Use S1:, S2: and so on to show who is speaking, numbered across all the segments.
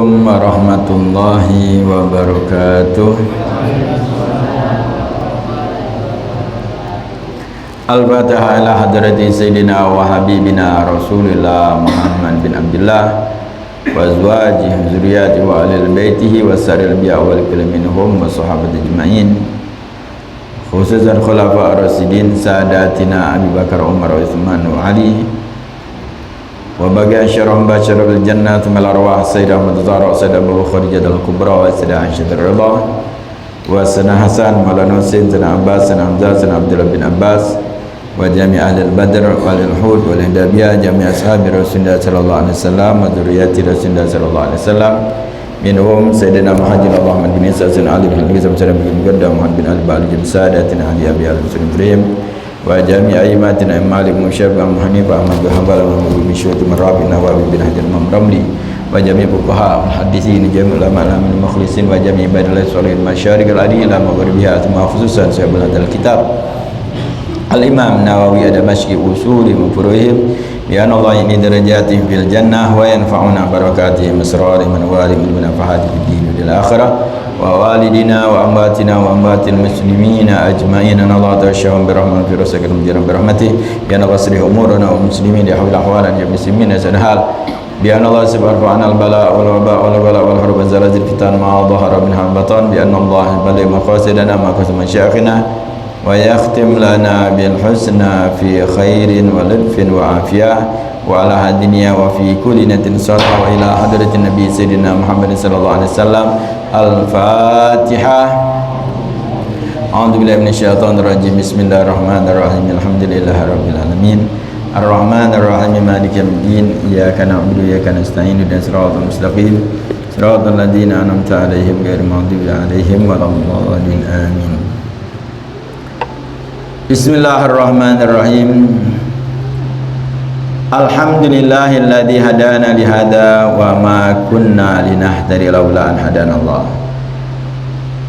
S1: Assalamualaikum warahmatullahi wabarakatuh. Al-Fatihah ila hadrati Sayyidina wa Habibina Rasulillah Muhammad bin Abdullah wa azwajihi zuriyati wa alil baitihi wa saril biya wal minhum wa sahabati ajma'in, khususan khulafa ar-rasidin sadatina Abu Bakar, Umar, Utsman wa Ali, wa bagi asyarahum basyarul jannah mal arwah Sayyidah Ahmad Zahra, Sayyidah Abu Khadijah al-Kubra, wa Sayyidah Aisyah ar-Ridha, wa Sana Hasan, Maulana Husain, Sana Abbas, Sana Hamzah, Sana Abdullah bin Abbas, wa jami' ahli al-Badr wal Uhud wal Hudaybiyyah, jami' ashabi Rasulullah sallallahu alaihi wasallam, wa dzurriyyati Rasulullah sallallahu alaihi wasallam, minhum Sayyidina Muhammad Muhammad bin Isa bin Ali bin Abi Talib bin Qaddam Muhammad bin Ali bin Ali Sadatina Ali Abi al-Muslim, wa jami' aimatina Malik bin Syafi'i bin Hanifah Ahmad bin Hanbal bin Mishwat bin Rabi' Nawawi bin Hajar Imam Ramli, wa jami' fuqaha muhaddisin jami' ulama al mukhlisin, wa jami' ibadillah sholihin masyariq al-adi ila maghribiha, thumma khususan sahibul hadal kitab Al-Imam Nawawi ad-Damashqi usuli mufurihim bi anna Allah ini darajatihim fil jannah wa yanfa'una barakatihim asrarihim wa walihim min nafahati fid din wal akhirah wa walidina wa ambatina wa ambatil muslimina ajma'in. Allah ta'ashahum birahman fi rasakum jiran birahmatih bi anna basrih umurana wa muslimin ya hawla ahwalan ya muslimin sanhal bi anna Allah subhanahu wa ta'ala al-bala wal waba wal bala wal harb wal zalazil fitan ma dhahara minha batan bi anna Allah bali maqasidana ma qasam masyayikhina wa yakhtim lana bil husna fi khairin wa lidfin wa afiyah wa ala hadinya wa fi kulli natin sallallahu wa ila hadratin nabi sayyidina Muhammad sallallahu alaihi wasallam. Al-Fatihah. A'udzu billahi minasyaitonir rajim. Bismillahirrahmanirrahim. Alhamdulillahi rabbil alamin. Ar-Rahmanir Rahim. Maliki yaumiddin. Iyyaka na'budu wa iyyaka nasta'in. Ihdinas siratal mustaqim. Siratal ladzina an'amta 'alaihim ghairil maghdubi 'alaihim waladdallin. Amin. Bismillahirrahmanirrahim. Alhamdulillahilladzi hadana li hada wa ma kunna linahtadiya laula an hadana Allah.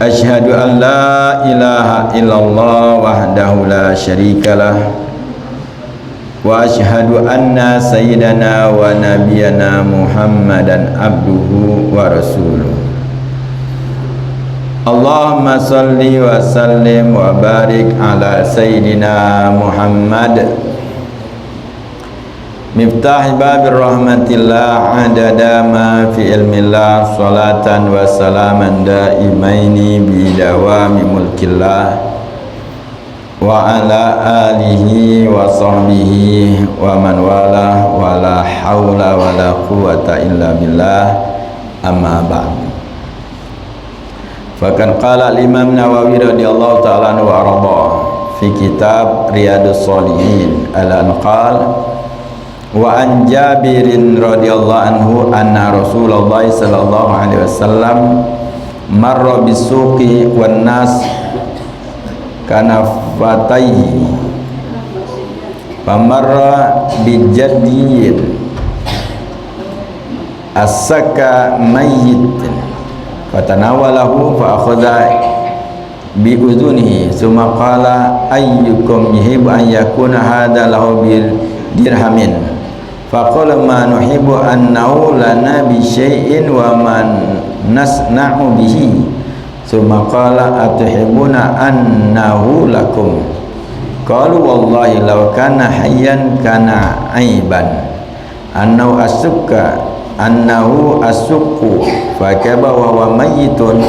S1: Asyhadu an la ilaha illallah wahdahu la syarikalah wa asyhadu anna sayyidana wa nabiyyana Muhammadan abduhu wa rasuluh. Allahumma salli wa sallim wa barik ala sayyidina Muhammad miftah babir rahmatillah adada ma fi ilmillah salatan wa salaman daimaini bi dawami mulkillah wa ala alihi wa sahbihi wa man wala wa la hawla wa la quwata illa billah, amma ba'd. Fakan qala al-Imam Nawawi radhiyallahu ta'ala anhu wa arda fi kitab Riyadhus Shalihin al-anqal wa an Jabirin radhiyallahu anhu anna Rasulullah sallallahu alaihi wasallam marra bisuqi wan nas kanafatayhi famarra bijaddiyin asaka mayyitin fatanawalahu fa akhadha bi udhunihi summa qala ayyukum yuhibbu an yakuna hadha lahu bil dirhamin faqala ma nuhibbu annahu lana bi syai'in wa man nasna'u bihi summa qala atuhibbuna annahu lakum qalu wallahi law kana hayyan kana aiban annahu asukku fakaba wa huwa mayyitun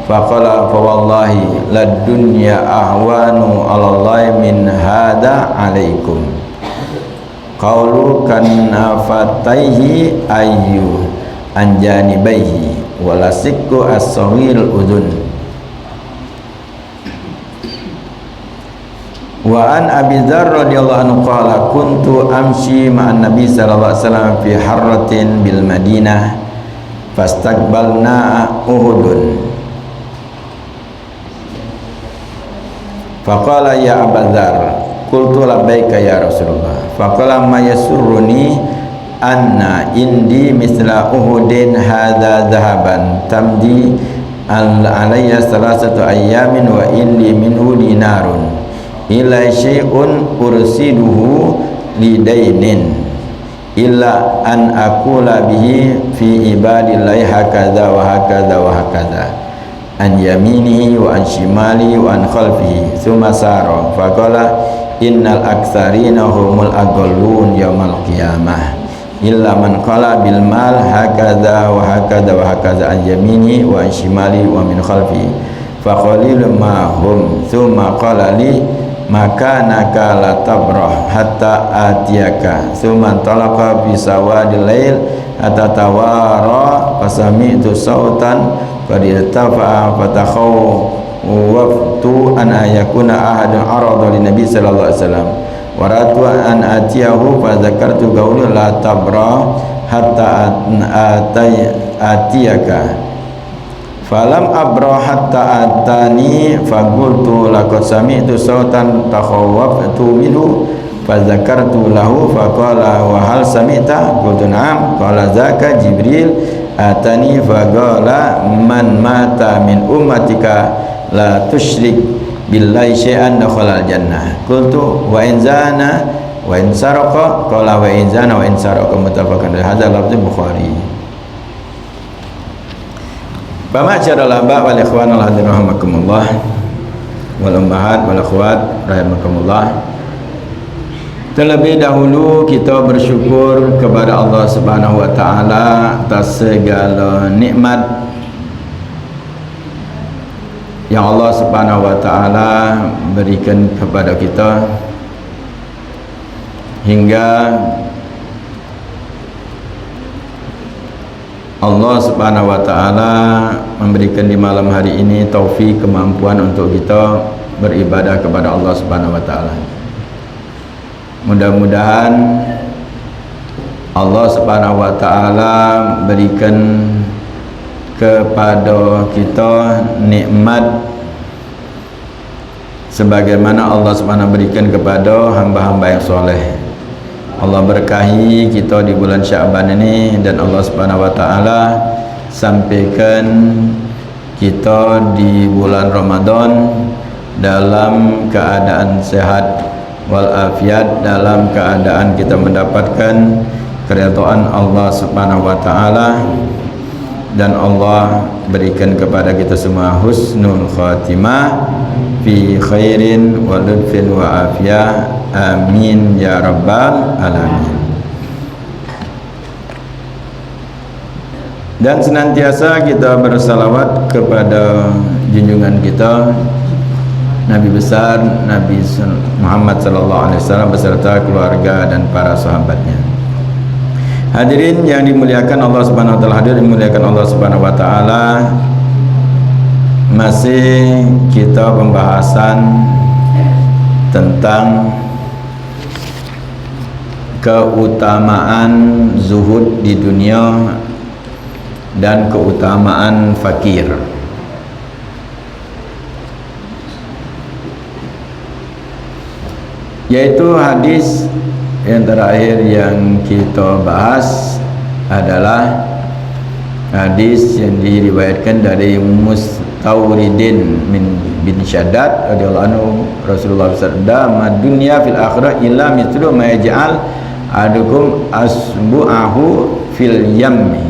S1: faqala fa wallahi lad dunya ahwanu 'ala Allah min hada 'alaikum qaulu kanafataihi ayyu anjanibaihi walasikku as-sawil udun. Wa an Abi Dzar radhiyallahu anhu qala kuntu amshi ma'an nabi sallallahu alaihi wasallam fi harratin bil Madinah fastaqbalna Uhudun faqala ya Abu Dzar qultu labbaika ya Rasulullah faqala ma yasurruni anna indi misla Uhudin hadza dhahaban tamdi alayya salasatu ayyamin wa indi minhu dinarun ila syai'un ursiduhu lidainin illa an aqula bihi fi ibadillahi hakadha wa hakadha wa hakadha an yaminihi wa an shimali wa an khalfihi thumma sara faqala innal aktsarina humul adallun yaumal qiyamah illa man qala bil mal hakadha wa hakadha wa hakadha an yaminihi wa an shimali wa min khalfihi fa qalilun ma hum thumma qala li makanaka la tabrah hatta atiyaka thumma talaqa bi sawadil lail hatta tawara fasami'tu sautan qad irtafa'a fatakhawwaftu an ayakuna ahadun arada lin nabi sallallahu alaihi wasallam wa ratu an atiyahu fa zakartu qawli la tabrah hatta atiyaka falam abra hatta atani faqultu laqad sami'tu sautan takhawwaftu minhu fazakartu lahu faqala wa hal sami'ta qultu na'am qala zaka jibril atani faqala man mata min ummatika la tusyrik billahi syai'an dakhala jannah qultu wa in zana wa in saraqa qala wa in zana wa in saraqa muttafaqun alaihi hadza lafzi Bukhari. Pamasyarul aba wal ikhwan al hadirin rahimakumullah wal ummahat wal akhwat rahimakumullah. Terlebih dahulu kita bersyukur kepada Allah Subhanahu wa taala atas segala nikmat yang Allah Subhanahu wa taala berikan kepada kita hingga Allah Subhanahu wa taala memberikan di malam hari ini taufik kemampuan untuk kita beribadah kepada Allah Subhanahu wa taala. Mudah-mudahan Allah Subhanahu wa taala berikan kepada kita nikmat sebagaimana Allah Subhanahu berikan kepada hamba-hamba yang soleh. Allah berkahi kita di bulan Sya'ban ini dan Allah Subhanahu wa taala sampaikan kita di bulan Ramadan dalam keadaan sehat walafiat, dalam keadaan kita mendapatkan keridhaan Allah Subhanahu wa taala dan Allah berikan kepada kita semua husnul khatimah fi khairin wa lutfin wa afiyah, amin ya rabbal alamin. Dan senantiasa kita bersalawat kepada junjungan kita Nabi besar Nabi Muhammad sallallahu alaihi wasallam beserta keluarga dan para sahabatnya. Hadirin yang dimuliakan Allah Subhanahu wa taala, hadirin dimuliakan Allah Subhanahu wa taala, masih kita pembahasan tentang keutamaan zuhud di dunia dan keutamaan fakir. Yaitu hadis yang terakhir yang kita bahas adalah hadis yang diriwayatkan dari Mustawridin bin Syaddad radhiyallahu anhu. Rasulullah SAW dunya fil akhirah illa mithlu ma yaj'al adukum asbu'ahu fil yammi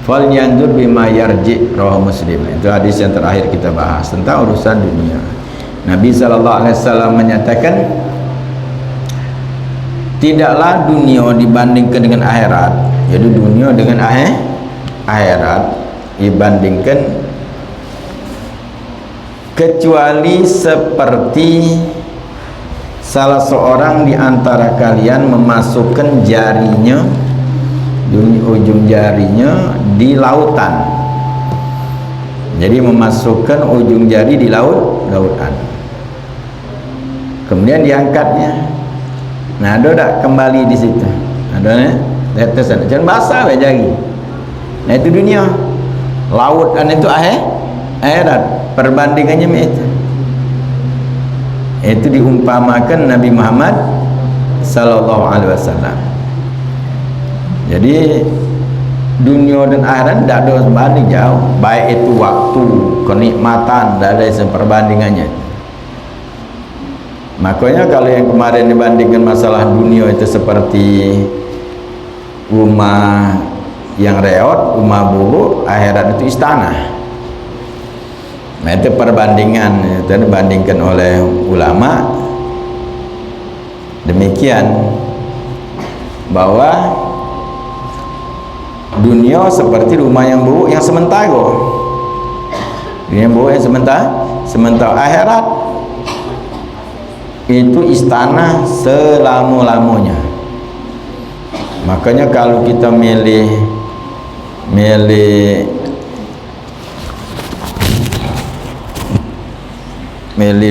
S1: falyanzur bima yarji, rawahu Muslim. Itu hadis yang terakhir kita bahas tentang urusan dunia. Nabi SAW menyatakan tidaklah dunia dibandingkan dengan akhirat, jadi dunia dengan akhirat dibandingkan kecuali seperti salah seorang di antara kalian memasukkan jarinya, ujung jarinya di lautan. Jadi memasukkan ujung jari di lautan, kemudian diangkatnya. Nah, ada tak kembali di situ? Ada tetes sana. Jangan basah we jari. Nah, itu dunia. Laut kan itu akhirat. Perbandingannya itu. Itu diumpamakan Nabi Muhammad sallallahu alaihi wasallam. Jadi dunia dan akhirat tidak ada sebanding jauh. Baik itu waktu, kenikmatan, tidak ada perbandingannya. Makanya kalau yang kemarin dibandingkan masalah dunia itu seperti rumah yang reot, rumah buruk, akhirat itu istana. Nah, itu perbandingan itu dibandingkan oleh ulama demikian, bahwa dunia seperti rumah yang buruk yang sementara. Dunia yang buruk yang sementara. Akhirat itu istana selama-lamanya. Makanya kalau kita milih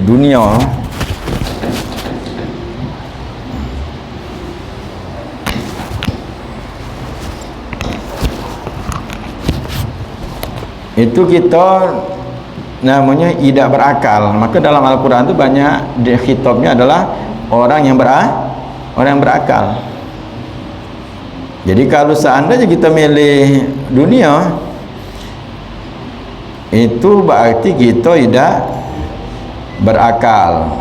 S1: dunia, itu kita namanya tidak berakal. Maka dalam Al-Quran itu banyak khitabnya adalah orang yang berakal. Jadi kalau seandainya kita milih dunia, itu berarti kita tidak berakal.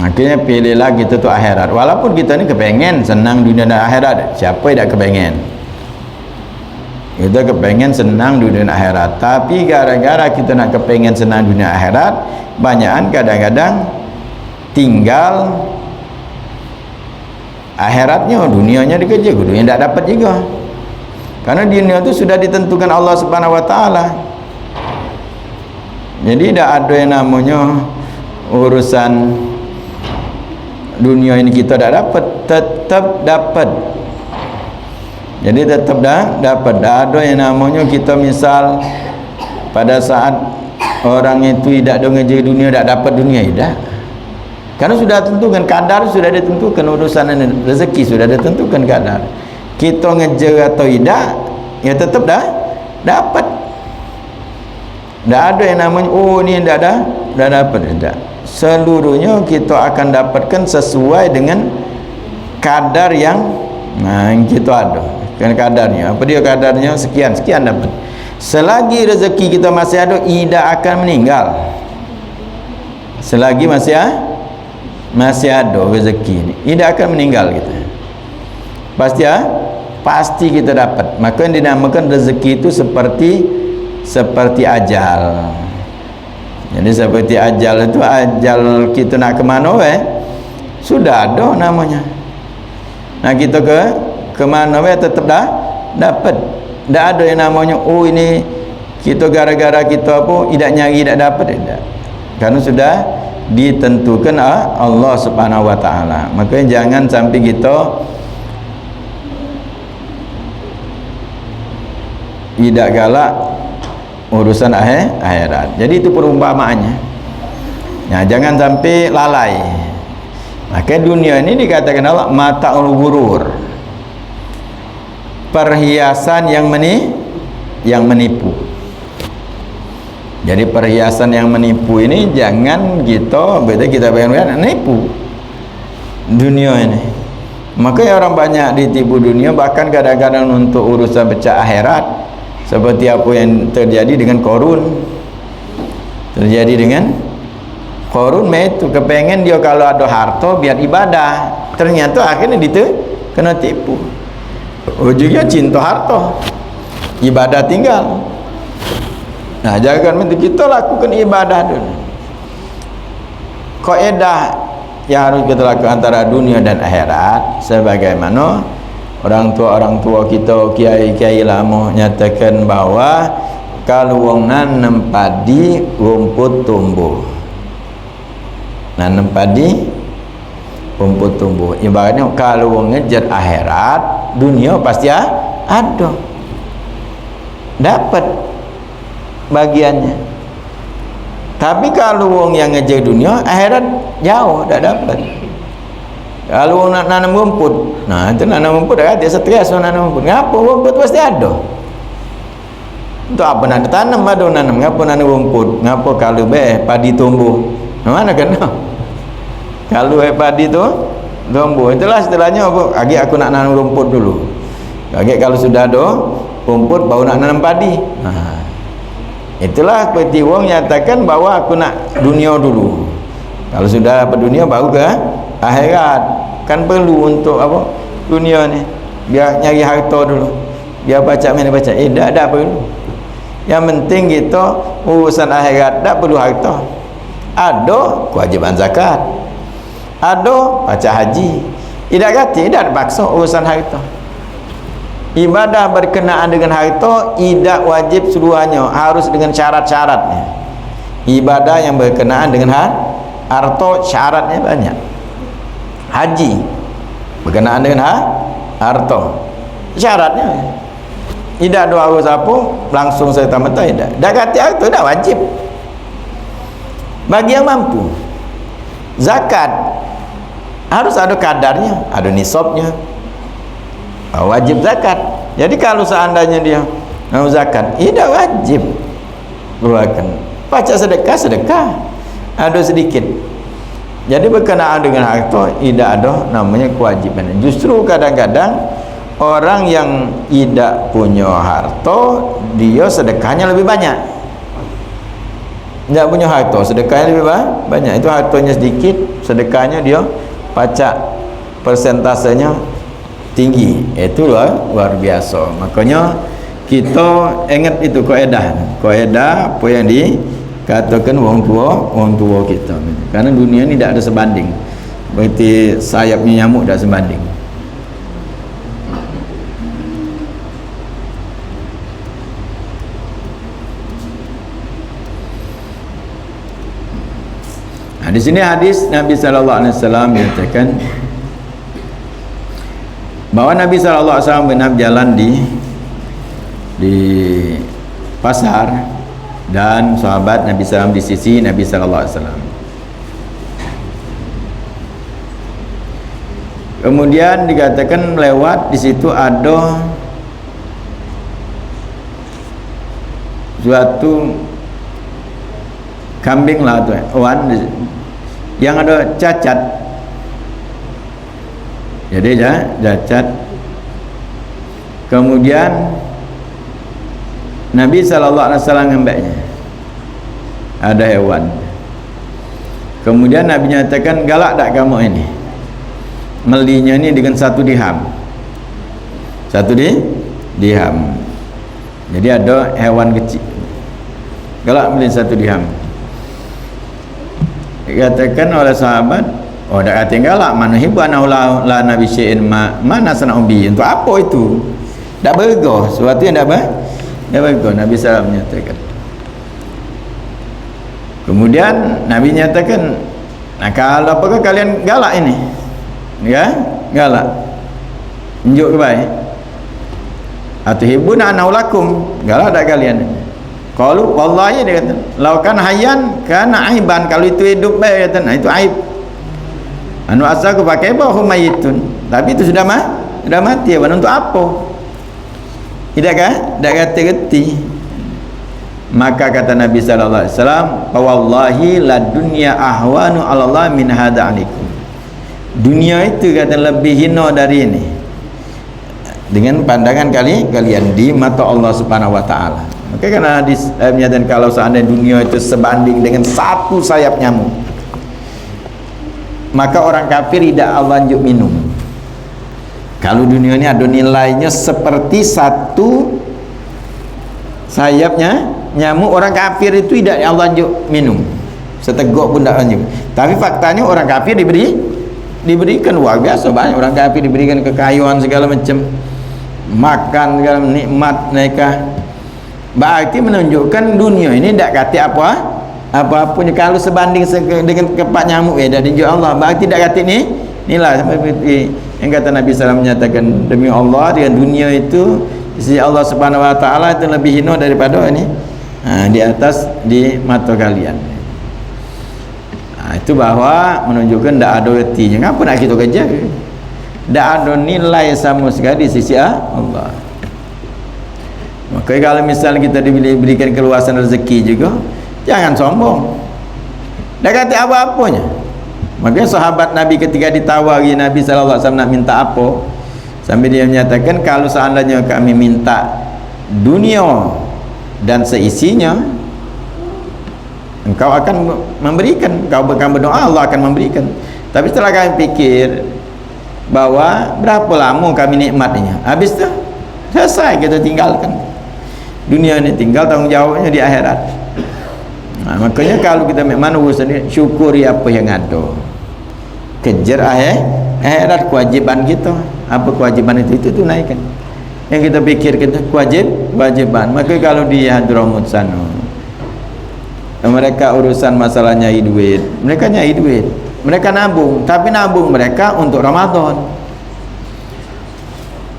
S1: Makanya pilihlah kita tu akhirat. Walaupun kita ni kepengen senang dunia dan akhirat, siapa yang tak kepengen? Kita kepengen senang dunia dan akhirat. Tapi gara-gara kita nak kepengen senang dunia akhirat, banyakan kadang-kadang tinggal akhiratnya, dunianya dikejar, dunia tak dapat juga. Karena dunia itu sudah ditentukan Allah Subhanahu Wa Taala. Jadi tak ada yang namanya urusan dunia ini kita tak dapat, tetap dapat. Jadi tetap dapat. Tak ada yang namanya kita misal pada saat orang itu tidak ada ngejar dunia tak dapat dunia, tidak. Karena sudah tentukan kadar, sudah ditentukan urusan rezeki, sudah ditentukan kadar. Kita ngejar atau tidak, ya tetap dapat. Tak ada yang namanya oh ni dah dapat, tidak. Seluruhnya kita akan dapatkan sesuai dengan kadar yang kita ada. Kan kadarnya, apa dia kadarnya, sekian dapat. Selagi rezeki kita masih ada, tidak akan meninggal. Selagi masih ada rezeki ini, tidak akan meninggal kita. Pasti kita dapat. Maka yang dinamakan rezeki itu seperti ajal. Jadi seperti ajal itu, ajal kita nak ke mana sudah ada namanya. Nah kita ke mana tetap dapat. Tak ada yang namanya oh ini kita gara-gara kita apa tidak nyari tak dapat, tidak. Karena sudah ditentukan Allah Subhanahu Wa Taala. Makanya jangan sampai kita tidak galak urusan akhirat. Jadi itu perumpamaannya. Nah, jangan sampai lalai. Maka dunia ini dikatakan Allah mata'ul ghurur, perhiasan yang menipu. Jadi perhiasan yang menipu ini jangan kita bayangkan nipu dunia ini. Makanya orang banyak ditipu dunia, bahkan kadang-kadang untuk urusan pecah akhirat. Seperti apa yang terjadi dengan Qarun. Terjadi dengan Qarun, itu kepengen dia kalau ada harta biar ibadah. Ternyata akhirnya kena tipu. Ujungnya cinta harta, ibadah tinggal. Nah, jangan kita lakukan ibadah dulu. Kaidah yang harus kita lakukan antara dunia dan akhirat, sebagaimana orang tua kita, kiai-kiai lama nyatakan bahwa kalau wong nanam padi rumput tumbuh. Nanam padi rumput tumbuh. Ibaratnya kalau wong ngejar akhirat, dunia pasti ada. Dapat bagiannya. Tapi kalau wong yang ngejar dunia, akhirat jauh tak dapat. Kalau nak nanam rumput, nah itu nanam rumput dah dia stres nanam rumput. Ngapa rumput pasti ada. Untuk apa nak tanam ada nanam, ngapa nanam rumput? Ngapa kalau padi tumbuh? Mana kena? Kalau padi tu tumbuh, itulah setelahnya apa? Lagi aku nak nanam rumput dulu. Lagi kalau sudah ada rumput baru nak nanam padi. Nah, itulah seperti wong nyatakan bahwa aku nak dunia dulu. Kalau sudah dapat dunia baru ke akhirat. Kan perlu untuk apa? dunia ni, biar nyari harta dulu, biar baca mana baca, tak perlu. Yang penting kita urusan akhirat tak perlu harta. Ada kewajiban zakat, ada baca haji, tidak kata tidak dipaksa urusan harta. Ibadah berkenaan dengan harta tidak wajib seluruhnya, harus dengan syarat-syaratnya. Ibadah yang berkenaan dengan harta syaratnya banyak. Haji berkenaan dengan harta, syaratnya tidak ada harus apa langsung serta-merta, tidak. Dah kata harta dah wajib bagi yang mampu. Zakat harus ada kadarnya, ada nisabnya, wajib zakat. Jadi kalau seandainya dia mau zakat, tidak wajib keluarkan. Baca sedekah ada sedikit. Jadi berkenaan dengan harta tidak ada namanya kewajiban. Justru kadang-kadang orang yang tidak punya harta, dia sedekahnya lebih banyak. Tidak punya harta, sedekahnya lebih banyak. Itu hartanya sedikit, sedekahnya dia pacak persentasenya tinggi. Itu luar biasa. Makanya kita ingat itu kaedah apa yang dikatakan orang tua kita. Karena dunia ni tidak ada sebanding. Berarti sayapnya nyamuk tak sebanding. Di sini hadis Nabi sallallahu alaihi wasallam menyatakan bahwa Nabi sallallahu alaihi wasallam benar jalan di pasar dan sahabat Nabi sallallahu di sisi Nabi sallallahu alaihi wasallam. Kemudian dikatakan lewat di situ ada suatu kambing lah tu, yang ada cacat. Jadi cacat. Kemudian Nabi sallallahu alaihi wasallam ngambilnya. Ada hewan. Kemudian Nabi nyatakan, galak tak kamu ini? Melinya ni dengan 1 dirham. 1 dirham. Jadi ada hewan kecil. Galak beli 1 dirham. Dikatakan oleh sahabat, oh dah kata galak, mana hibana la nabi syai'in mana sana'u bi, untuk apa itu? Tak berga, sesuatu yang tak berga. Nabi sallallahu menyatakan. Kemudian Nabi nyatakan, nah kalau apakah kalian galak ini? Ya, galak. Tunjuk ke baik. Atuhibuna anaulakum, galak tak kalian? Kalau wallahi dia kata, laukan hayyan kana aiban, kalau itu hidup baik kata, nah itu aib. Anu asal aku pakai bahu mayitun, tapi itu sudah mati. Untuk apa? Tidakkah? Tak kata-kati. Maka kata Nabi sallallahu alaihi wasallam, wallahi la dunya ahwanu 'ala Allah min hadza 'alaikum. Dunia itu kata lebih hina dari ini dengan pandangan kalian di mata Allah Subhanahu wa taala. Maka karena hadis menyatakan kalau seandainya dunia itu sebanding dengan 1 sayap nyamuk, maka orang kafir tidak Allah anjuk minum. Kalau dunia ini ada nilainya seperti 1 sayapnya nyamuk, orang kafir itu tidak Allah anjuk minum. Seteguk pun tak anjuk. Tapi faktanya orang kafir diberikan luar biasa banyak. Orang kafir diberikan kekayaan segala macam, makan segala nikmat mereka. Berarti menunjukkan dunia ini tidak kata apa-apanya. Kalau sebanding dengan kepak nyamuk dah tunjuk Allah, berarti tidak kata ni nilai. Seperti yang kata Nabi SAW menyatakan, demi Allah dengan dunia itu di sisi Allah Subhanahu wa taala itu lebih hina daripada ini di atas di mata kalian. Itu bahwa menunjukkan tidak ada artinya. Ngapa nak kita kerja? Tak ada nilai sama sekali di sisi Allah. Maka kalau misalnya kita diberikan keluasan rezeki juga, jangan sombong. Tak kata apa-apanya. Makanya sahabat Nabi ketika ditawari Nabi SAW nak minta apa, sampai dia menyatakan, kalau seandainya kami minta dunia dan seisinya, engkau akan memberikan. Engkau akan berdoa, Allah akan memberikan. Tapi setelah kami pikir, bahwa berapa lama kami nikmatnya, habis tu selesai, kita tinggalkan dunia ni, tinggal tanggungjawabnya di akhirat. Makanya kalau kita memang urusan ni, syukuri apa yang ada, kejar akhirat. Kewajiban kita, apa kewajiban itu tunaikan. Yang kita pikir kita kewajiban. Maka kalau di Hadramut sana mereka urusan masalah nyai duit, mereka nyai duit, mereka nabung, tapi nabung mereka untuk Ramadan.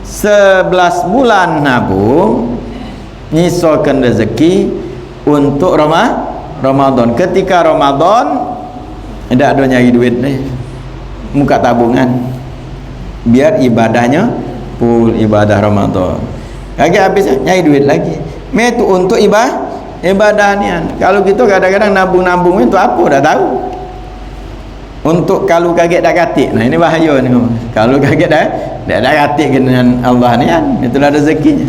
S1: 11 bulan nabung, nyisakan rezeki untuk Ramadan. Ketika Ramadan tidak ada nyari duit nih, muka tabungan biar ibadahnya full, ibadah Ramadan. Lagi habis nyari duit lagi, itu untuk ibadahnya. Kalau gitu kadang-kadang nabung-nabung itu apa dah tahu, untuk kalau kaget dah katik. Nah ini bahaya ni, kalau kaget dah katik dengan Allah ni kan, itulah rezekinya.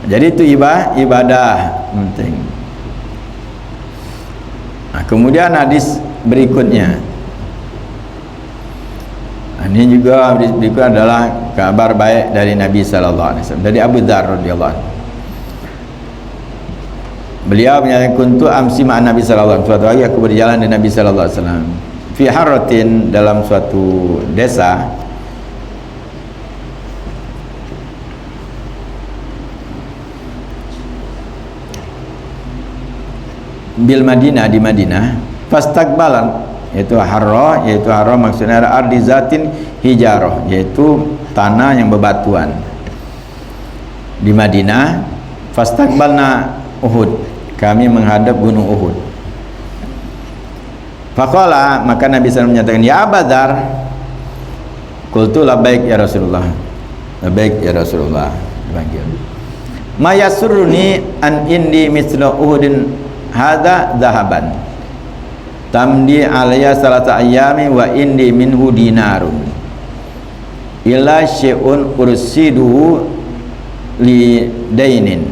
S1: Jadi itu ibadah penting. Kemudian hadis berikutnya, ini juga hadis berikut adalah kabar baik dari Nabi sallallahu alaihi wasallam, dari Abu Dzar radhiyallahu anhu. Beliau menyatakan, kuntu amsi ma'an Nabi sallallahu alaihi wasallam, suatu hari aku berjalan dengan Nabi sallallahu alaihi wasallam fi harratin, dalam suatu desa bil Madinah, di Madinah. Fastaqbalan, yaitu harra maksudnya ada ardi zatin hijarah, yaitu tanah yang berbatuan di Madinah. Fastaqbalna Uhud, kami menghadap gunung Uhud. Faqala, maka Nabi SAW menyatakan, ya Abu Dzar, qultu labbaik ya Rasulullah, labbaik ya Rasulullah. Dipanggil, ma yasurruni an indi misla Uhudin hadza zahaban tamdi alayya salata ayami wa indi minhu dinarun illa syai'un ursiduhu li dainin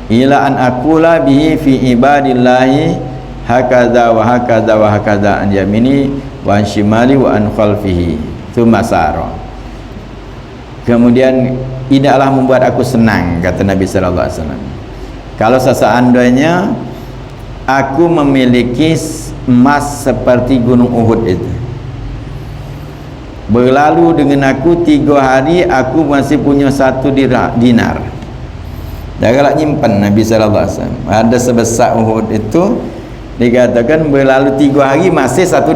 S1: ila an aqula bihi fi ibadillahi hakaza wa hakaza wa hakaza an yamini wa an shimali wa an khalfihi tsumma sara. Kemudian tidaklah membuat aku senang, kata Nabi sallallahu alaihi wasallam, kalau seandainya aku memiliki emas seperti gunung Uhud itu, berlalu dengan aku 3 hari, aku masih punya 1 dinar. Dah galak nyimpan Nabi sallallahu alaihi wasallam. Ada sebesar Uhud itu, dikatakan berlalu 3 hari masih 1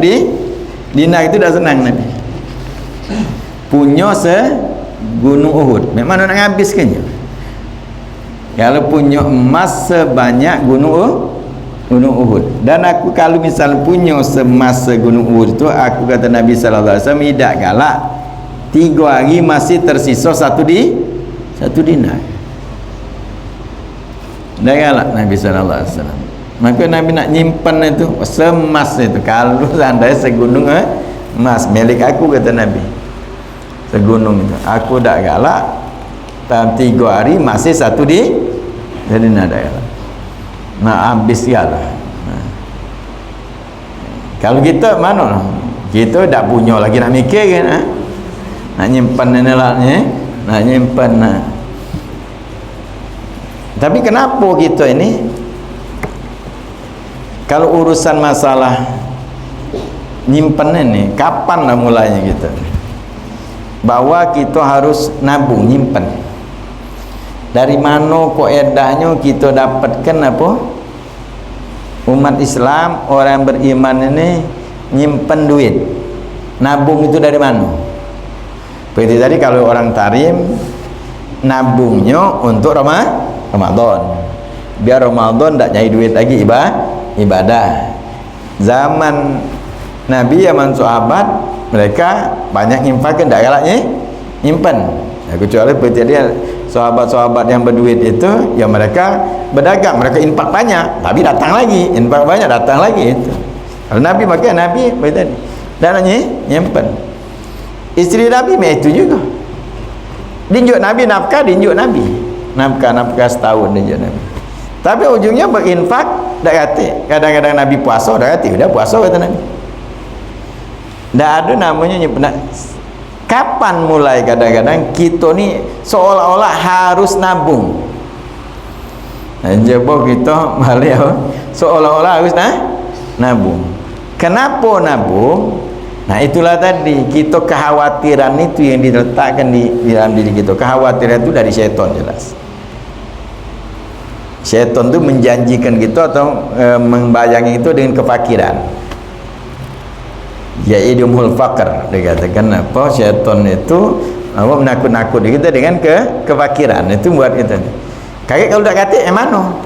S1: dinar, itu dah senang Nabi. Punya gunung Uhud, memang nak habiskannya. Kalau punya emas sebanyak gunung Uhud, dan aku kalau misal punya emas gunung Uhud itu, aku kata Nabi sallallahu alaihi wasallam, tidak galak 3 hari masih tersisa 1 dinar. Dah galak Nabi sallallahu alaihi wasallam. Maka Nabi nak nyimpan itu semas itu, kalau seandainya segunung emas milik aku, kata Nabi, segunung itu aku dah galak dalam 3 hari masih 1 jadi nak ada galak. Nak habis galah. Kalau kita mana, kita tak punya lagi nak mikir kan, nak nyimpan nenelaknya, nak nyimpan Tapi kenapa kita ini, kalau urusan masalah nyimpan ini, kapan lah mulainya kita, bahwa kita harus nabung, nyimpan. Dari mana kaedahnya kita dapatkan apa? Umat Islam, orang beriman ini nyimpan duit, nabung itu dari mana? Seperti tadi kalau orang tarim, nabungnya untuk Ramadan, biar Ramadan tak nyari duit lagi ibadah. Zaman Nabi, zaman sahabat, mereka banyak nyimpan, tak galaknya nyimpan. Kecuali seperti dia sahabat-sahabat yang berduit itu, yang mereka berdagang, mereka infak banyak, tapi datang lagi, infak banyak, datang lagi itu. Kalau Nabi, maka Nabi seperti tadi, dan nyimpan. Isteri Nabi itu juga, dinjuk Nabi nafkah, dinjuk Nabi nafkah setahun, dinjuk Nabi. Tapi ujungnya berinfak, dah kata kadang-kadang Nabi puasa, dah kata dah puasa, kata Nabi. Tak ada namanya nyimpen. Kapan mulai kadang-kadang kita ni seolah-olah harus nabung. Jebo kita balik seolah-olah harus nabung. Kenapa nabung? Nah itulah tadi, kita kekhawatiran itu yang diletakkan di dalam diri kita. Kekhawatiran itu dari syaitan jelas. Syaitan itu menjanjikan kita atau membayangi itu dengan kefakiran. Ya'idumul faqr, dikatakan apa, syaitan itu apa, menakut-nakut kita dengan kefakiran. Itu buat kita. Kakek kalau tak kata mana?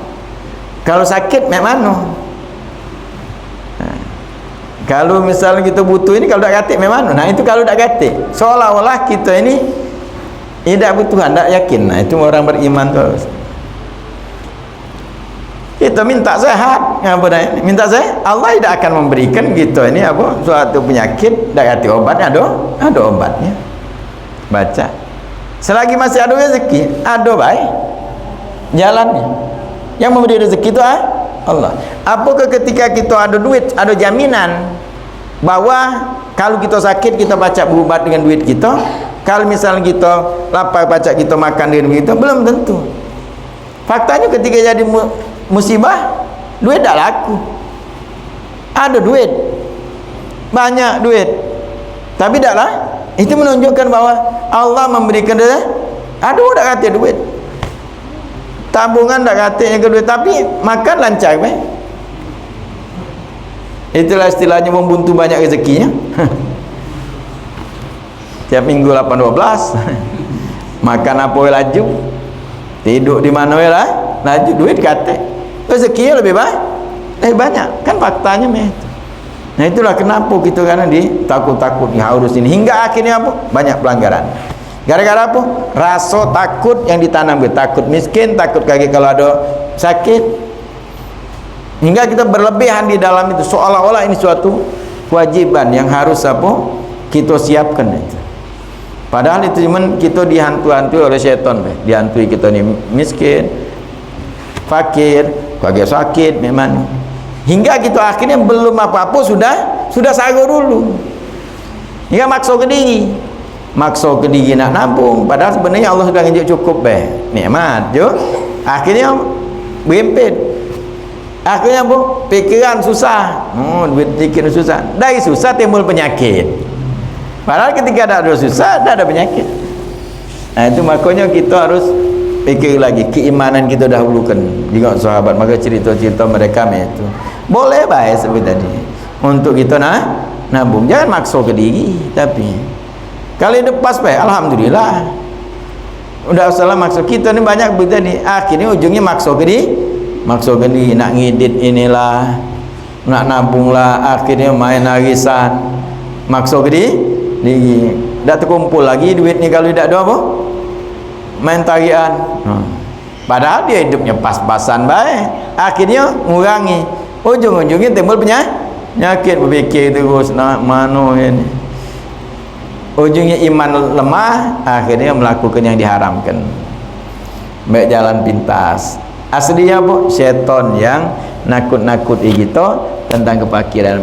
S1: Kalau sakit mana? Kalau misalnya kita butuh ini, kalau tak kata mana? Nah itu kalau tak kata, seolah-olah kita ini tidak butuhan, tak yakin. Nah itu orang beriman tu. Kita minta sehat, apa dah? Minta sehat, Allah tidak akan memberikan kita ini apa, suatu penyakit, tak kata obatnya ada obatnya. Baca. Selagi masih ada rezeki, ada baik jalannya. Yang memberi rezeki itu Allah. Apakah ketika kita ada duit, ada jaminan bahwa kalau kita sakit kita baca berubat dengan duit kita? Kalau misalnya kita lapar baca kita makan dengan duit kita? Belum tentu. Faktanya ketika jadi musibah, duit tak laku. Ada duit, banyak duit, tapi taklah. Itu menunjukkan bahwa Allah memberikan dia. Aduh, tak kata duit, tabungan tak katanya ke duit, tapi makan lancar. Itulah istilahnya membuntu banyak rezekinya. Tiap minggu 8-12 makan apa laju, tidur di mana lah laju, duit kata. Rezekinya lebih banyak, kan faktanya itu. Nah itulah kenapa kita karena takut-takut harus ini, hingga akhirnya apa? Banyak pelanggaran. Gara-gara apa? Rasa takut yang ditanam, takut miskin, takut kaki kalau ada sakit, hingga kita berlebihan di dalam itu, seolah-olah ini suatu kewajiban yang harus apa? Kita siapkan itu. Padahal itu cuma kita dihantui oleh syaitan, dihantui kita ni miskin, fakir, kagak sakit memang, hingga kita akhirnya belum apa-apa sudah sago dulu, hingga maksa ke diri nak nabung, padahal sebenarnya Allah sudah nginjak cukup nikmat jo, akhirnya berempit, akhirnya pikiran susah, duit dikit susah, dari susah timbul penyakit, padahal ketika ada susah ada penyakit. Nah itu makanya kita harus pikir lagi, keimanan kita dahulukan. Juga sahabat, maka cerita-cerita mereka itu boleh baik seperti tadi untuk kita nabung, jangan maksa ke diri. Tapi kali lepas baik, alhamdulillah, udah salah maksa. Kita ni banyak begitu ni, akhirnya ujungnya maksa ke diri, nak ngedit inilah, nak nabung lah, akhirnya main arisan, maksa ke diri, dah terkumpul lagi duit ni. Kalau tidak ada apa, main tarian. Padahal dia hidupnya pas-pasan baik, akhirnya ngurangi, ujung-ujungnya timbul penyakit, berfikir terus nak mana ini, ujungnya iman lemah, akhirnya melakukan yang diharamkan, baik jalan pintas. Aslinya apa? Syaitan yang nakut-nakuti kita tentang kefakiran.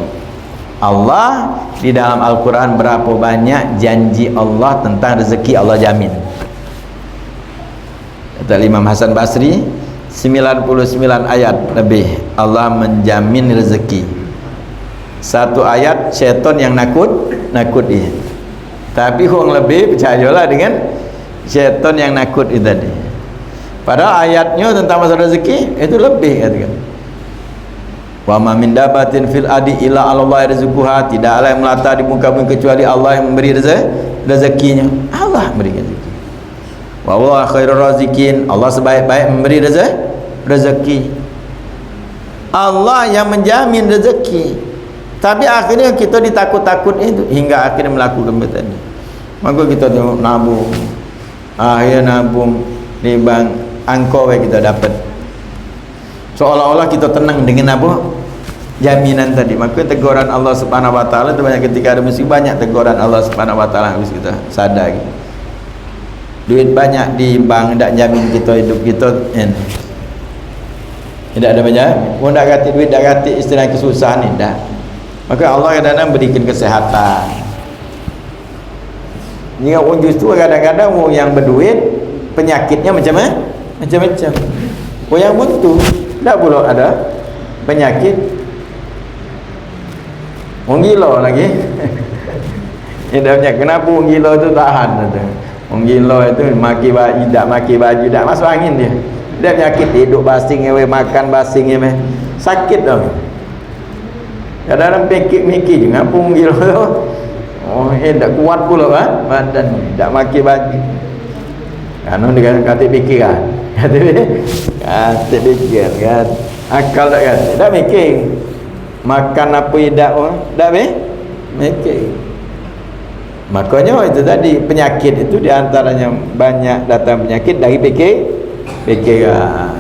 S1: Allah di dalam Al-Quran berapa banyak janji Allah tentang rezeki Allah jamin. Kata Imam Hasan Basri, 99 ayat lebih Allah menjamin rezeki. Satu ayat syaitan yang nakut dia. Tapi orang lebih percayalah dengan syaitan yang nakut itu tadi. Padahal ayatnya tentang masalah rezeki itu lebih katakan. Wa ma min dabatin fil adi illa 'alallahi rizquha, tidaklah yang melata di muka bumi kecuali Allah yang memberi rezekinya. Allah memberi rezeki. Wa huwa khairur razikin, Allah sebaik-baik memberi rezeki. Allah yang menjamin rezeki. Tapi akhirnya kita ditakut-takut itu hingga akhirnya melakukan betul. Maka kita tengok nabung. Akhirnya nabung di bank, angkau kita dapat. Seolah-olah kita tenang dengan apa? Jaminan tadi. Maka teguran Allah Subhanahu wa taala itu banyak, ketika ada musibah banyak teguran Allah Subhanahu wa taala, harus kita sadar gitu. Duit banyak di bank tak jamin kita hidup kita tidak ada banyak. Pun tak kata duit, tak kata istilah kesusahan ni dah. Maka Allah kadang-kadang berikan kesehatan. Jika orang justru kadang-kadang orang yang berduit penyakitnya macam-macam. Orang yang buntu tak pula ada penyakit. Orang gila lagi. Dia punya kenapa orang gila tu tahan tu. Orang gila itu maki baju tak masuk angin dia. Dia penyakit hidup basing makan basing sakit dah. Kadang-kadang mikir je ngapa orang gila tu. Oh, tak kuat pula badan tak maki baju. Anu dia kata fikir kan. Kata fikir kan. Akal tak kan. Tak mikir. Makan apa tidak tak mikir. Makanya itu tadi penyakit itu diantaranya banyak datang penyakit dari pikiran.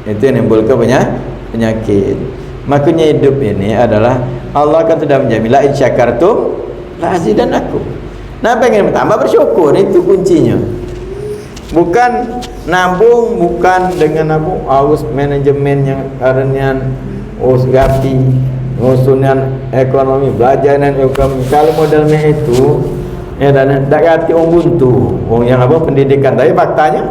S1: Itu yang menimbulkan penyakit. Makanya hidup ini adalah Allah kan sudah menjamin la in syakartum la azidannakum. Nah, pengen bertambah bersyukur, itu kuncinya. Bukan nabung, bukan dengan nabung aus manajemen yang karena us gapi ngusunan ekonomi belajar dan ekonomi. Kalau modelnya itu ya dan tak hati orang buntu, orang yang apa pendidikan. Tapi faktanya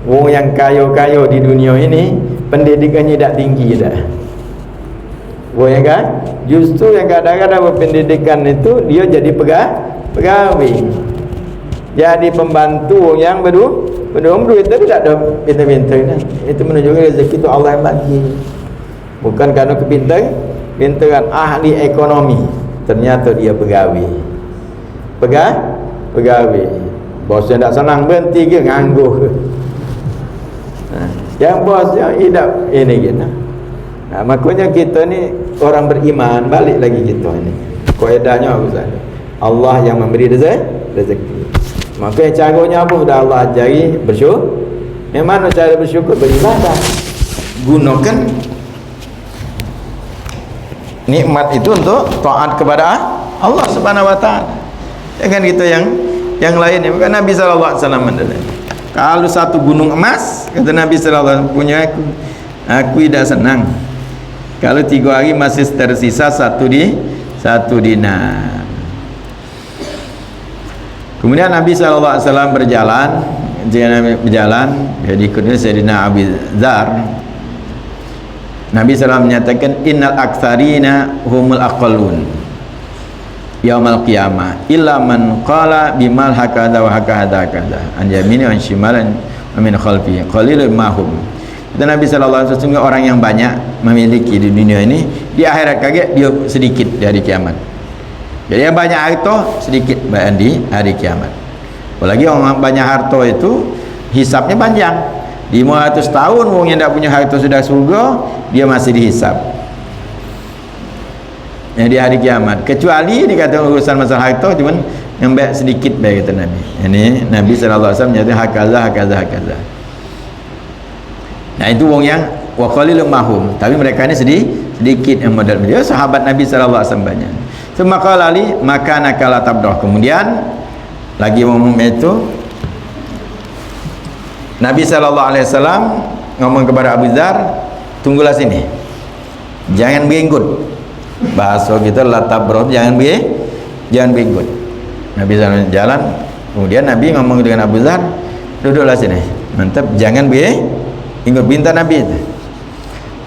S1: orang yang kaya-kaya di dunia ini pendidikannya tak tinggi dah. Orang kan justru yang kadang-kadang berpendidikan itu dia jadi pegawai, jadi pembantu yang berduit tapi tak ada pintar-pintar. Itu menunjukkan rezeki itu Allah yang bagi, bukan karena pintaran ahli ekonomi. Ternyata dia pegawai. Bosnya tak senang berhenti ke nganggur. Yang bosnya hidup ini gitu. Nah, makanya kita ni orang beriman, balik lagi kita ni. Kaedahnya apa saja? Allah yang memberi rezeki. Maka caranya apa? Dah Allah ajari bersyukur. Yang mana cara bersyukur? Beribadah. Gunakan nikmat itu untuk taat kepada Allah Subhanahu wa taala. Jangan kita yang lain ni. Bukan Nabi sallallahu alaihi wasallam adalah. Kalau satu gunung emas, kata Nabi sallallahu alaihi wasallam, punya aku tidak senang. Kalau 3 hari masih tersisa satu dinar. Kemudian Nabi sallallahu alaihi wasallam berjalan, jadi ikutnya Sayyidina Abu Dzar. Nabi SAW menyatakan innal aktsarina humul aqallun yaumal qiyamah illa man qala bimal hakadha wa hakadha an yamini wa shimalan wa min khalfi qalilun mahum. Dan Nabi SAW sesungguhnya orang yang banyak memiliki di dunia ini, di akhirat kaget dia sedikit di hari kiamat. Jadi yang banyak harta sedikit di hari kiamat. Apalagi orang banyak harta itu hisapnya panjang. 500 tahun orang yang tak punya harta sudah surga, dia masih dihisap di hari kiamat. Kecuali dikatakan urusan masalah harta cuma yang baik sedikit baik, kata Nabi. Ini Nabi sallallahu alaihi wasallam menyatakan hakaza. Nah, itu orang yang wa qalilum mahum, tapi mereka ni sedikit yang modal dia. Sahabat Nabi sallallahu alaihi wasallam banyak. Semaka lali maka nakala tabdah. Kemudian lagi ngomong itu Nabi sallallahu alaihi wasallam ngomong kepada Abu Dzar, tunggulah sini, jangan berenggut. Bahasa kita la tabroh, jangan berenggut. Nabi sallallahu jalan, kemudian Nabi ngomong dengan Abu Dzar, duduklah sini, mantap, jangan berenggut. Pinta Nabi itu.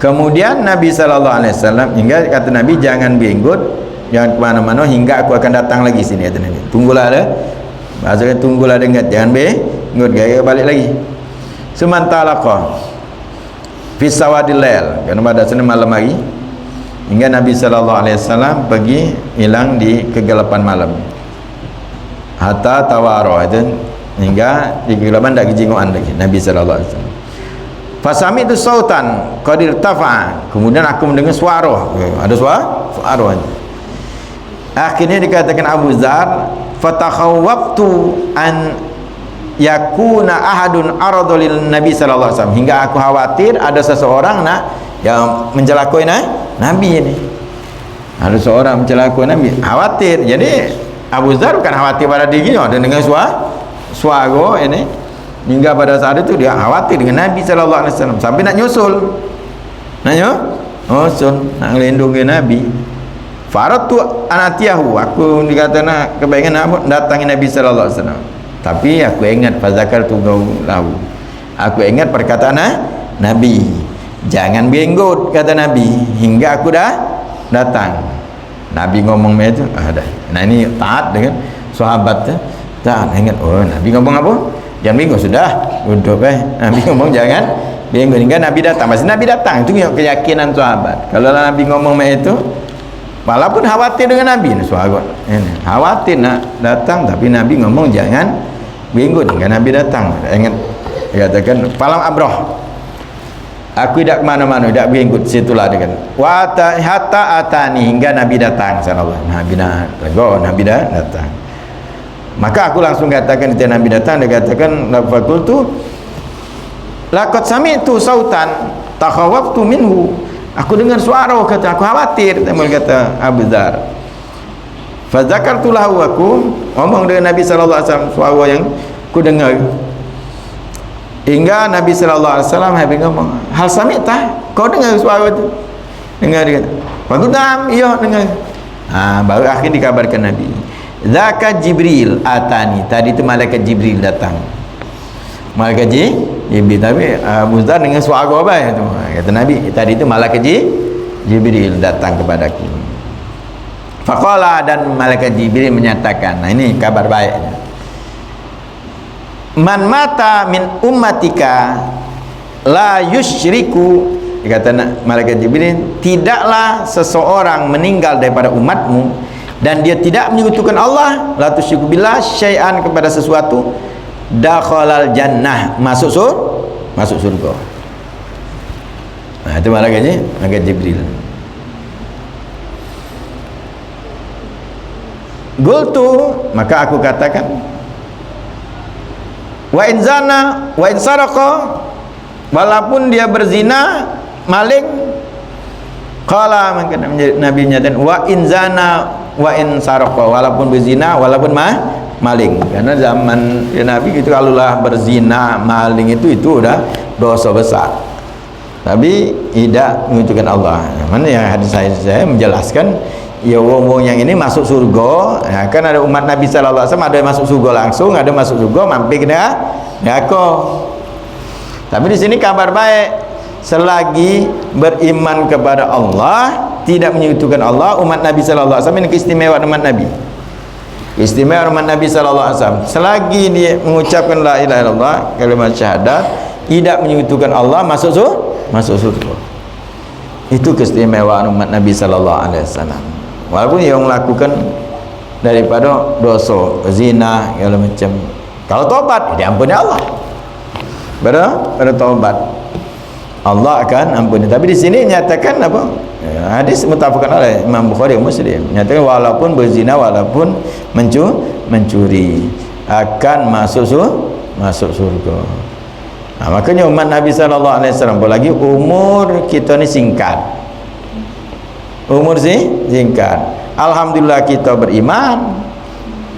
S1: Kemudian Nabi sallallahu alaihi wasallam hingga kata Nabi, jangan berenggut, jangan kemana-mana hingga aku akan datang lagi sini, kata Nabi. Tunggulah ada. Bahasa tunggulah dengat, jangan berenggut, gaya balik lagi. Sementara fi sawadil lail, karena pada sana malam hari, hingga Nabi sallallahu alaihi wasallam pergi hilang di kegelapan malam. Hatta tawara, itu hingga di kegelapan tak kejinguan lagi Nabi sallallahu alaihi wasallam. Fasami itu sautan qadir tafa, kemudian aku mendengar suara, ada suara. Akhirnya dikatakan Abu Dzar, fatakhawwaftu an yakuna ahadun aradul Nabi sallallahu alaihi wasallam, hingga aku khawatir ada seseorang yang mencelakai Nabi ini. Ada seorang mencelakai Nabi, khawatir. Jadi Abu Dzar bukan khawatir pada dirinya dan dengan suara ini, hingga pada saat itu dia khawatir dengan Nabi sallallahu alaihi wasallam sampai nak nyusul sun nak melindungi Nabi. Faratu anatiyahu, aku dikata nak kebayangan nak datangi Nabi sallallahu alaihi wasallam. Tapi aku ingat fazakartu lahu. Aku ingat perkataan Nabi. Jangan benggot kata Nabi hingga aku dah datang. Nabi ngomong macam tu, dah. Nah ini taat dengan sahabat tu. Tak ingat, oh Nabi ngomong apa? Jangan benggot sudah. Duduk Nabi ngomong jangan benggot hingga Nabi datang. Pasti Nabi datang. Itu keyakinan sahabat. Kalau Nabi ngomong macam itu, walaupun khawatir dengan Nabi, sahabat ini khawatir nak datang, tapi Nabi ngomong jangan benggot hingga Nabi datang. Ingat dia katakan falam abroh, aku tidak kemana-mana, tidak benggot, situlah dia kan hatta atani, hingga Nabi datang sallallahu. Nabi Nabi dah datang. Maka aku langsung katakan ketika Nabi datang, dia katakan fakultu laqad sami'tu sautan takhawaftu minhu, aku dengar suara, kata aku khawatir, kata Abu Dzar. Fazakartu lahu, aku ngomong dengan Nabi sallallahu alaihi wasallam suara yang aku dengar. Hingga Nabi sallallahu alaihi wasallam habis ngomong, hal sami'ta, kau dengar suara itu? Dengar dia. Fakutam, iya dengar. Baru akhir dikabarkan Nabi. Zaka Jibril atani, tadi itu malaikat Jibril datang. Malaikat Jibril, tapi Abu Dzar dengan suara apa itu? Kata Nabi, tadi itu malaikat Jibril datang kepadaku. Faqala, dan malaikat Jibril menyatakan, nah ini kabar baiknya. Man mata min ummatika la yusyriku, kata malaikat Jibril, tidaklah seseorang meninggal daripada umatmu dan dia tidak menyekutukan Allah, la tusyriku billah syai'an, kepada sesuatu, dakhalal jannah, masuk surga. Nah itu malaikat Jibril. Qultu, maka aku katakan, wa in zana wa in saraqa, walaupun dia berzina, maling, qala, maka Nabi nyatakan wa in zana wa in saraqa, walaupun berzina, walaupun maling. Karena zaman Nabi itu kalaulah berzina, maling itu udah dosa besar, tapi tidak menunjukkan Allah. Mana yang hadis saya menjelaskan, ya wong-wong yang ini masuk surga, ya, kan ada umat Nabi sallallahu alaihi wasallam, ada yang masuk surga langsung, ada masuk surga mampir ke neraka. Tapi di sini kabar baik, selagi beriman kepada Allah, tidak menyekutukan Allah, umat Nabi sallallahu alaihi wasallam ini keistimewaan umat Nabi. Istimewa umat Nabi sallallahu alaihi wasallam, selagi dia mengucapkan la ilaha illallah, kalimat syahadat, tidak menyekutukan Allah, masuk surga. Itu keistimewaan umat Nabi sallallahu alaihi wasallam. Walaupun yang melakukan daripada dosa zina segala macam, kalau tobat diampuni Allah. Pada tobat Allah akan ampuni. Tapi di sini nyatakan apa? Hadis muttafaqun oleh Imam Bukhari dan Muslim. Nyatakan walaupun berzina, walaupun mencuri, akan masuk surga. Nah, makanya umat Nabi sallallahu alaihi wasallam, apalagi umur kita ni singkat. Umur singkat. Alhamdulillah kita beriman.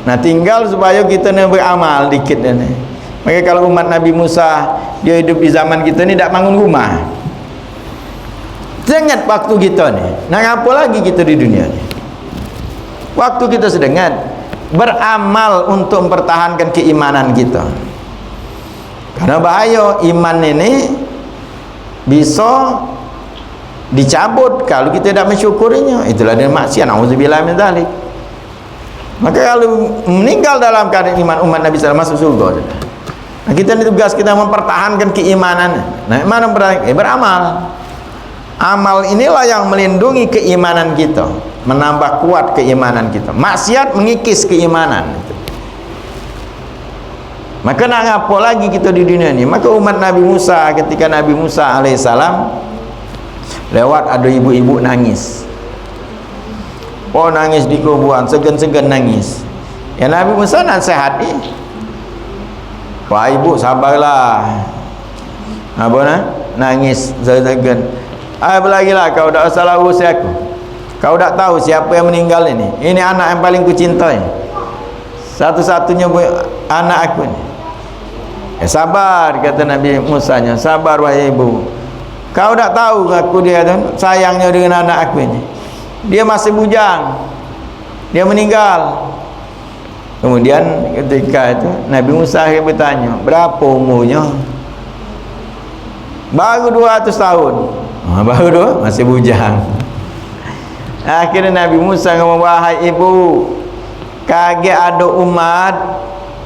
S1: Nah, tinggal supaya kita ni beramal dikit ni. Maka kalau umat Nabi Musa dia hidup di zaman kita ni tak bangun rumah. Ingat waktu kita ni. Nak apa lagi kita di dunia ni? Waktu kita sedang beramal untuk mempertahankan keimanan kita. Karena bahaya iman ini bisa dicabut kalau kita tidak mensyukurinya. Itulah dia maksiat, auzubillah min dzalik. Maka kalau meninggal dalam keadaan iman, umat Nabi sallallahu alaihi wasallam masuk surga. Nah, kita ini tugas kita mempertahankan keimanan. Nah, mana beramal. Amal inilah yang melindungi keimanan kita, menambah kuat keimanan kita. Maksiat mengikis keimanan. Maka nak apa lagi kita di dunia ini? Maka umat Nabi Musa, ketika Nabi Musa alaihissalam lewat, ada ibu-ibu nangis. Oh, nangis di kuburan, segan-segan nangis. Ya Nabi Musa nasihati, wah ibu sabarlah. Apa nak? Nangis segan. Apalagi lah kau tak salah usia aku. Kau tak tahu siapa yang meninggal ini. Ini anak yang paling kucintai. Satu-satunya anak aku ni. Sabar, kata Nabi Musa nya, sabar wahai ibu. Kau tak tahu aku dia tu sayangnya dengan anak aku ini. Dia masih bujang. Dia meninggal. Kemudian ketika itu Nabi Musa bertanya, berapa umurnya? Baru 200 tahun. Baru tu masih bujang. Akhirnya Nabi Musa ngomong, wahai ibu, kaget ada umat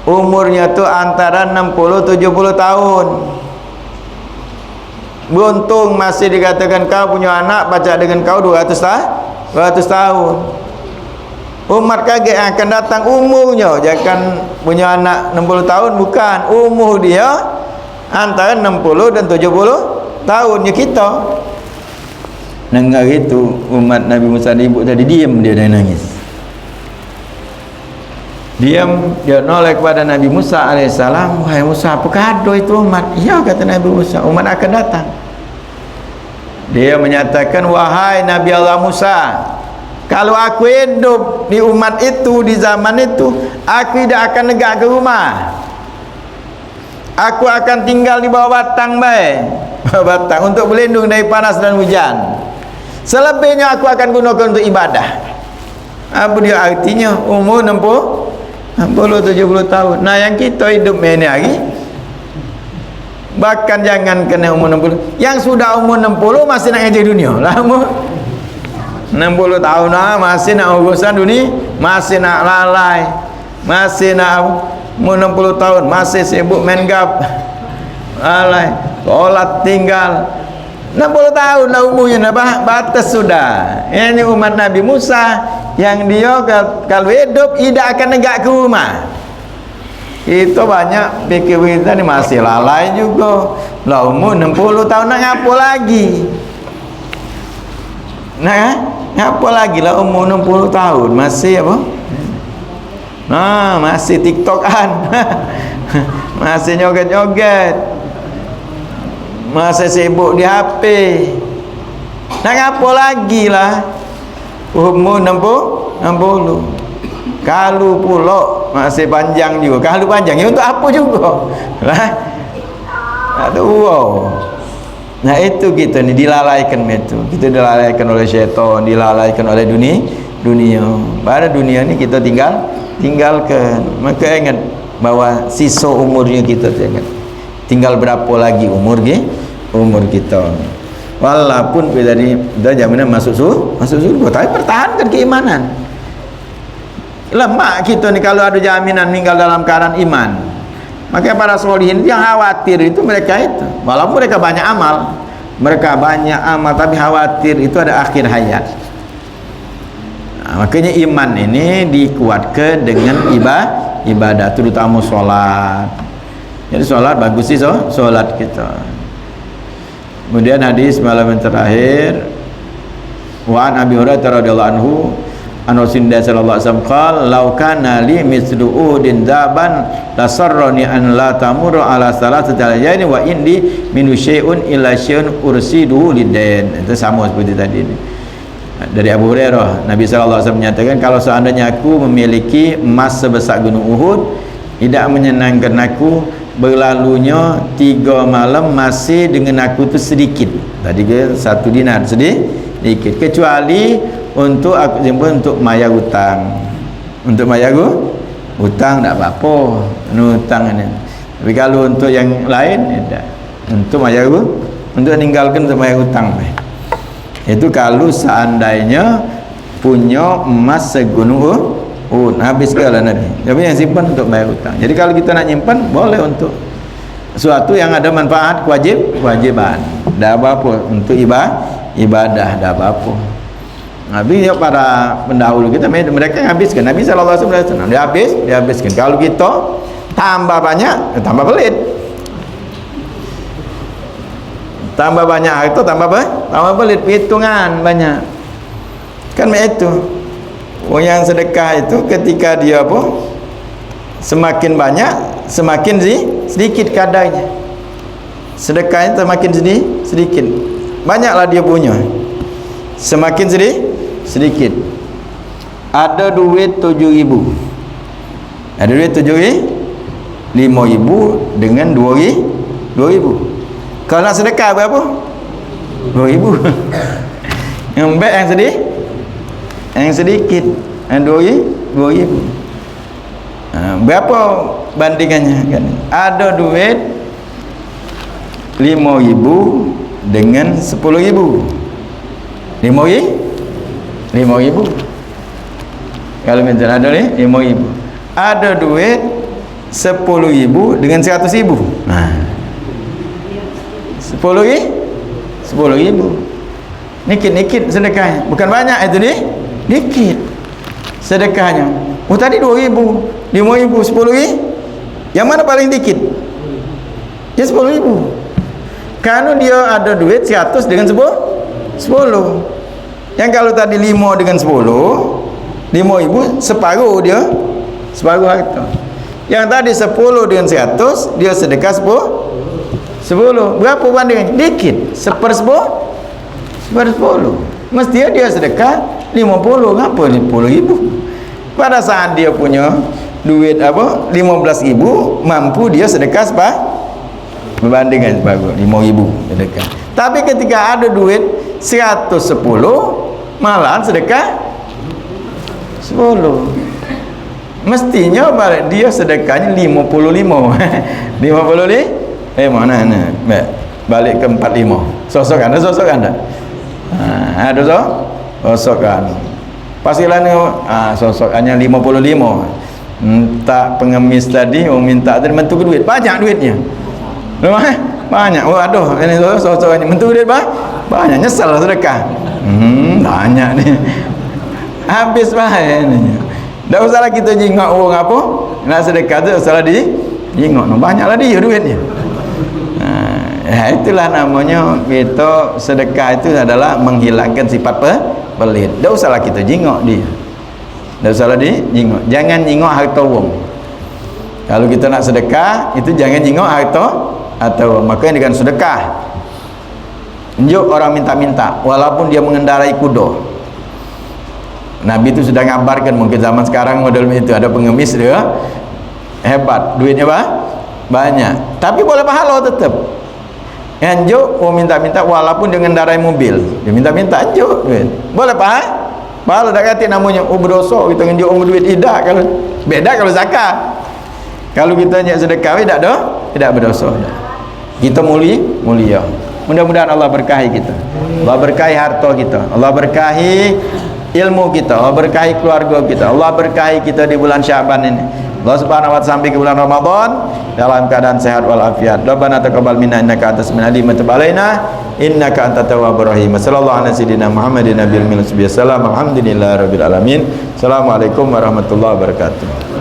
S1: umurnya tu antara 60-70 tahun. Beruntung masih dikatakan kau punya anak baca dengan kau 200 tahun. Umat kaget akan datang umurnya, jangan punya anak 60 tahun, bukan, umur dia antara 60 dan 70 tahunnya kita. Dengar itu umat Nabi Musa ibu tadi diam, dia dah nangis. Diam, dia noleh kepada Nabi Musa alaihissalam, wahai Musa, apa kado itu umat? Ya, kata Nabi Musa, umat akan datang. Dia menyatakan, wahai Nabi Allah Musa, kalau aku hidup di umat itu, di zaman itu, aku tidak akan negak ke rumah. Aku akan tinggal di bawah batang baik, bawah batang, untuk berlindung dari panas dan hujan. Selebihnya aku akan gunakan untuk ibadah. Apa dia artinya? Umur 60-70 tahun. Nah, yang kita hidup ini hari, bahkan jangan kena umur 60, yang sudah umur 60 masih nak ngaji dunia lah. Umur 60 tahun masih nak urusan dunia, masih nak lalai, masih nak umur 60 tahun masih sibuk main gap, lalai, sholat tinggal. 60 tahun lah umurnya, batas sudah. Ini umat Nabi Musa yang dia kalau hidup tidak akan negak ke rumah. Itu banyak fikir kita ni masih lalai juga. Lah umur 60 tahun nak apa lagi? Nah, apa lagi lah umur 60 tahun masih apa? Nah, masih TikTokan. Masih nyoget-nyoget. Masih sibuk di HP. Nak apa lagi lah umur 60. Kalau pula masih panjang juga. Kalau panjang ya untuk apa juga lah. Aduh, wow. Nah itu kita ni dilalaikan itu. Kita dilalaikan oleh syaitan, dilalaikan oleh dunia. Pada dunia ni kita tinggalkan. Maka ingat bahawa sisa umurnya kita ingat. Tinggal berapa lagi umur kita. Walaupun kita ni dah zamannya masuk surga, tapi pertahankan keimanan. Lemak kita ni kalau ada jaminan meninggal dalam keadaan iman. Maka para solihin yang khawatir itu mereka itu. Walaupun mereka banyak amal, tapi khawatir itu ada akhir hayat. Nah, makanya iman ini dikuatkan dengan ibadah, terutama sholat. Jadi sholat bagus sih, sholat kita. Kemudian hadis malam yang terakhir, wa an Abi Hurairah radhiyallahu anhu an Rasulullah sallallahu alaihi wasallam qala law kana li mithlu udin daban la sarrani an la tamurru ala salasati alayni wa indi min syai'un illa syai'un ursidu lidain. Itu sama seperti tadi ini. Dari Abu Hurairah, Nabi sallallahu alaihi wasallam menyatakan, kalau seandainya aku memiliki emas sebesar gunung Uhud, tidak menyenangkan aku berlalunya 3 malam masih dengan aku tu sedikit. Tadi ke 1 dinar sedikit, kecuali untuk aku simpan untuk bayar hutang. Untuk bayar hutang tak apa-apa, hutang ni. Tapi kalau untuk yang lain tidak. Untuk bayar, untuk meninggalkan untuk bayar hutang. Itu kalau seandainya punya emas segunung habis segala Nabi. Tapi yang simpan untuk bayar hutang. Jadi kalau kita nak nyimpan, boleh untuk sesuatu yang ada manfaat, kewajiban. Dah apa-apa untuk ibadah, dah apa-apa. Nabi ya, para pendahulu kita mereka habiskan. Nabi sallallahu alaihi wasallam dia habiskan. Kalau kita tambah banyak, tambah pelit. Tambah banyak harta, tambah pelit, perhitungan banyak. Kan itu. Orang yang sedekah itu ketika dia apa? Semakin banyak, semakin sedikit kadarnya. Sedekahnya semakin sedikit. Banyaklah dia punya. Semakin sedikit. Ada duit 7.000. Ada duit 5.000 dengan 2.000. Kalau nak sedekah berapa? 2.000. Yang baik yang sedikit 2.000. Berapa bandingannya kan? Ada duit 5.000 dengan 10.000. 5.000. Kalau misalnya ada 5.000. Ada duit 10.000 dengan 100.000. Nah, 10.000. Nikit sedekahnya. Bukan banyak itu nih. Dikit sedekahnya. Oh tadi 2.000, 5.000, 10.000. Yang mana paling dikit? Ya 10.000. Karena dia ada duit 100 dengan 10. Yang kalau tadi 5 dengan 10, 5.000 separuh dia, separuh harta. Yang tadi 10 dengan 100 dia sedekah 10. Berapa bandingannya? Dikit. 1/10. Mestinya dia sedekah 50. Ngapa 10.000? Pada saat dia punya duit 15.000, mampu dia sedekah berbandingan separuh 5.000 sedekah. Tapi ketika ada duit 110, malahan sedekah 10. Mestinya dia sedekahnya 55. 55 balik ke 45. Sosok anda ada sosok kan pasilan sosokannya 55. Minta pengemis tadi, minta tadi mentu duit banyak duitnya. Banyak. Oh aduh, ini sosokannya mentu duit banyak, nyesal sedekah. Banyak nih. Habis ini. Tak usahlah kita jingok orang apa nak sedekah tu, usahlah jingok. Banyaklah dia duitnya. Itulah namanya kita sedekah itu adalah menghilangkan sifat pelit. Tak usahlah kita jingok dia. Tak usahlah jingok. Jangan jingok harta wong. Kalau kita nak sedekah itu jangan jingok harta atau makanya dengan sedekah. Unjuk orang minta-minta walaupun dia mengendarai kuda. Nabi itu sudah ngabarkan, mungkin zaman sekarang model itu ada pengemis dia hebat, duitnya banyak, tapi boleh pahala tetap. Anjuk minta-minta walaupun dia mengendarai mobil, dia minta-minta anjuk duit. Boleh pahala dak kata namanya berdosa kita nganjuk duit tidak. Kalau beda kalau zakat. Kalau kita nyak sedekah tidak berdosa. Kita mulia. Mudah-mudahan Allah berkahi kita. Allah berkahi harta kita. Allah berkahi ilmu kita. Allah berkahi keluarga kita. Allah berkahi kita di bulan Syaban ini. Allah Subhanahu wa ta'ala sampai ke bulan Ramadan dalam keadaan sehat walafiat. Rabbana taqabbal minna innaka antas samiul alim wa tub alaina innaka antat tawwabur rahim. Sallallahu ala sayyidina Muhammadin nabiyil muhammad sallallahu alhamdulillahi rabbil alamin. Assalamualaikum warahmatullahi wabarakatuh.